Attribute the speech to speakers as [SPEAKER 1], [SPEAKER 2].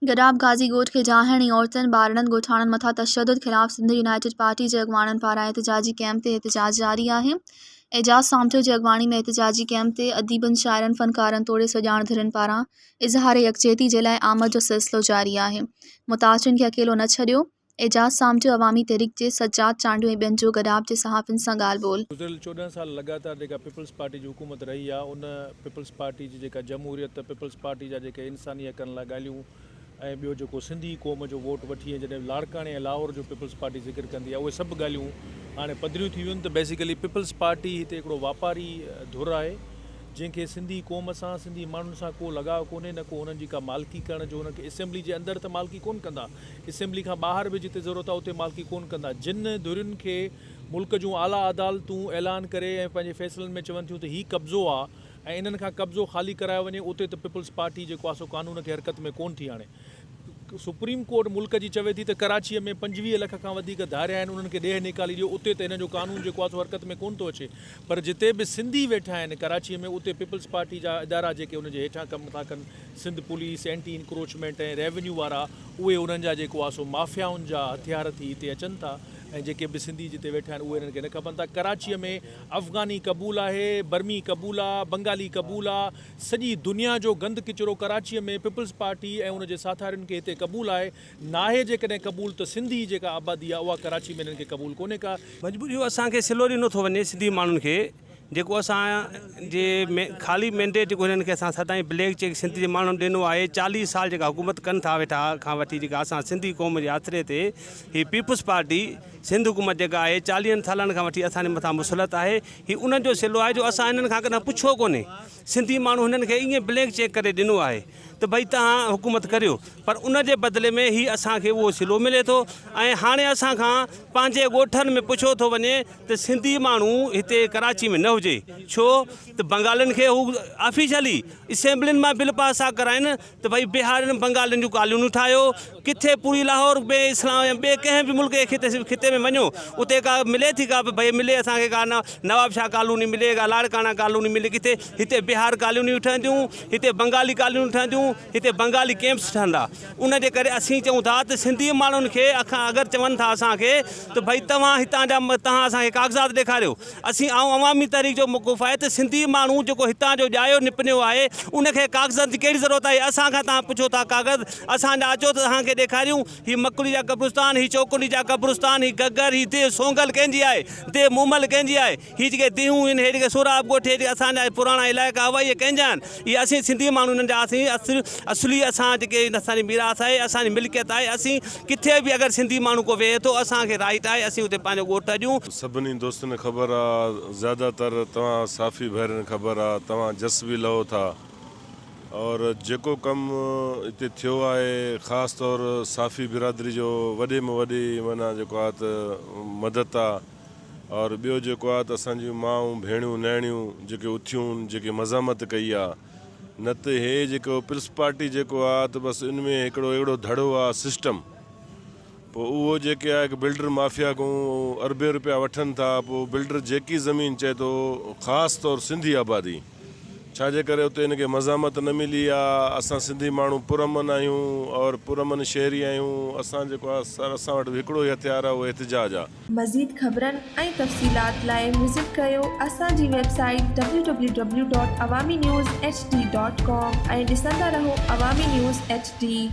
[SPEAKER 1] गडाब गाज़ी ॻोठ खे जाहिर औरतुनि ॿारनि ॻोठाणनि मथां तशद्दुद ख़िलाफ़ सिंध यूनाइटेड पार्टी जे अॻवाननि पारां एहतजाजी कैंप ते एहतजाज जारी आहे। एजाज सामठियो जी अॻवानी में एहतजाजी कैंप ते अदीबनि, शाइरनि, फ़नकारनि तोड़े सुञाण धीरनि पारां इज़हार यकजहती जे लाइ आमद जो सिलसिलो जारी आहे। मुतासिरीन खे अकेलो न छॾियो। एजाज सामठियो अवामी तहरीक जे सज्जाद चांडियो ऐं ॿियनि जो गडाब जे सहाफ़ियुनि सां ॻाल्हि ॿोल।
[SPEAKER 2] गुज़िरियल 14 साल लगातार जेका पीपल्स पार्टी जी हुकूमत रही आहे, उन पीपल्स पार्टी जी जेका जमहूरियत, पीपल्स पार्टी जा जेके इंसानी हक़नि लाइ ॻाल्हियूं ऐं ॿियो जेको सिंधी क़ौम जो वोट वठी ऐं जॾहिं लाड़काणे ऐं लाहौर जो पीपल्स पार्टी ज़िक्र कंदी आहे, उहे सभु ॻाल्हियूं हाणे पधरियूं थी वियूं आहिनि। त बेसिकली पीपल्स पार्टी हिते हिकिड़ो वापारी धुर आहे जंहिंखे सिंधी क़ौम सां, सिंधी माण्हुनि सां को लॻाव कोन्हे, न को हुननि जी का मालिकी करण जो। हुनखे असेंबली जे अंदरि त मालिकी कोन कंदा, असेंबली खां ॿाहिरि बि जिते ज़रूरत आहे उते मालिकी कोन कंदा। जिन धुरियुनि खे मुल्क जूं आला अदालतूं ऐलान करे ऐं पंहिंजे फ़ैसिलनि में चवनि थियूं त हीउ कब्ज़ो आहे ऐं इन्हनि खां कब्ज़ो ख़ाली करायो वञे, उते त पीपल्स पार्टी जेको आहे सो कानून खे हरकत में कोन थी आणे। सुप्रीम कोर्ट मुल्क जी चवे थी त कराचीअ में 25 लख खां वधीक धारिया आहिनि, उन्हनि खे ॾेह निकाली ॾियो, उते त हिन जो कानून जेको आहे सो हरकत में कोन थो अचे। पर जिते बि सिंधी वेठा आहिनि कराचीअ में, उते पीपल्स पार्टी जा इदारा जेके उनजे हेठां कमु था कनि, सिंध पुलिस, एंटी इंक्रोचमेंट ऐं रेवेन्यू वारा, उहे उन्हनि जा जेको आहे सो माफ़ियाउनि जा हथियार थी हिते अचनि था ऐं जेके बि सिंधी जिते वेठा आहिनि उहे हिननि खे न खपनि था। कराचीअ में अफ़गानी क़बूल आहे, बर्मी क़बूल आहे, बंगाली क़बूल आहे, सॼी दुनिया जो गंद किचिरो कराचीअ में पीपल्स पार्टी ऐं उनजे साथारियुनि खे हिते क़बूल आहे। नाहे जेकॾहिं क़बूल त सिंधी जेका आबादी आहे उहा कराची में हिननि खे क़बूल कोन्हे का।
[SPEAKER 3] मजबूरी असांखे सिलो ॾिनो थो वञे सिंधी माण्हुनि खे, जेको असांजे ख़ाली मैंडेट जेको हिननि खे असां सदाईं ब्लैक चेक सिंधी जे माण्हुनि ॾिनो आहे। 40 साल जेका हुकूमत कनि था वेठा खां वठी, जेका असां सिंधी क़ौम जे आसिरे ते हीअ पीपल्स पार्टी सिंध हुकूमत जेका आहे 40 सालनि खां वठी असांजे मथां मुसलत आहे। हीअ उन्हनि जो सिलो आहे जो असां हिननि खां कॾहिं पुछो कोन्हे। सिंधी माण्हू हिननि खे ईअं ब्लैक चेक करे ॾिनो आहे त भई तव्हां हुकूमत करियो, पर उन जे बदिले में ही असांखे उहो सिलो मिले थो। ऐं हाणे असां खां पंहिंजे ॻोठनि में पुछो थो वञे त सिंधी माण्हू हिते कराची में न हुजे, छो त बंगालियुनि खे हू ऑफिशियली असेंबलियुनि मां बिल पास था कराइनि त भई बिहारियुनि बंगालियुनि जूं कानून ठाहियो। किथे पूरी लाहौर में इस्लाम या ॿिए कंहिं बि मुल्क जे खिते में वञो, उते का मिले थी का भई मिले असांखे का नवाब शाह कॉलोनी मिले, का लाड़काना कॉलोनी मिले, किथे हिते बिहार कॉलोनियूं ठहंदियूं, हिते बंगाली कॉलोनियूं ठहंदियूं, हिते बंगाली कैंप्स ठहंदा। उन जे करे असीं चऊं था त सिंधी माण्हुनि खे अगरि चवनि था असांखे त भई तव्हां हितां जा तव्हां असांखे कागज़ात ॾेखारियो, असीं अवामी तहरीक जो मौक़िफ़ आहे त सिंधी माण्हू जेको हितां जो ॼायो निपनियो आहे उनखे कागज़ात जी कहिड़ी ज़रूरत आहे। असांखां तव्हां पुछो था कागज़, असांजा अचो त तव्हांखे ॾेखारियूं। हीअ मकड़ी जा कब्रिस्तान, हीअ चौकुली जा कब्रिस्तान, हीअ गगर, हीअ देव सोंगल कंहिंजी आहे, देव मूमल कंहिंजी आहे, हीअ जेके दियूं आहिनि, हे जेके सोराब ॻोठ, हे जेके असांजा पुराणा इलाइक़ा हुआ, इहे कंहिंजा आहिनि। इहे असीं सिंधी माण्हू हिननि जा असली असां जेके असांजी मीरास आहे, असांजी मिल्कियत आहे। असीं किथे बि अगरि सिंधी माण्हू को वेहे थो, असांखे राइट आहे असीं उते पंहिंजो ॻोठ ॾियूं।
[SPEAKER 4] सभिनी दोस्तनि ख़बर आहे, ज़्यादातर तव्हां साफ़ी भैरनि ख़बर आहे, तव्हां जस बि लहो था। और जेको कमु हिते थियो आहे, ख़ासि तौर साफ़ी बिरादरी जो वॾे में वॾी माना जेको आहे त मदद आहे। और ॿियो जेको आहे त असांजियूं माऊं भेणियूं नैणियूं जेके उथियूं, जेके मज़ामत कई आहे, न त हे जेको पीपल्स पार्टी जेको आहे त बसि इन में हिकिड़ो अहिड़ो धड़ो आहे सिस्टम। पोइ उहो जेके आहे कि बिल्डर माफ़िया खां अरबे रुपया वठनि था। पोइ बिल्डर जेकी ज़मीन चए थो, ख़ासि तौर सिंधी आबादी, छाजे करे उते हिनखे मज़ामत न मिली आहे। असां सिंधी माण्हू पुरमन आहियूं और पुरमन शहरी आहियूं। असां जेको आहे असां वटि हिकिड़ो ई हथियार आहे, उहो एहतिजाज आहे।
[SPEAKER 5] मज़ीद ख़बरनि ऐं तफ़सीलात लाइ विज़िट कयो असांजी वेबसाइट www.awamiNewsHD.com ऐं ॾिसंदा रहो अवामी न्यूज़ HD।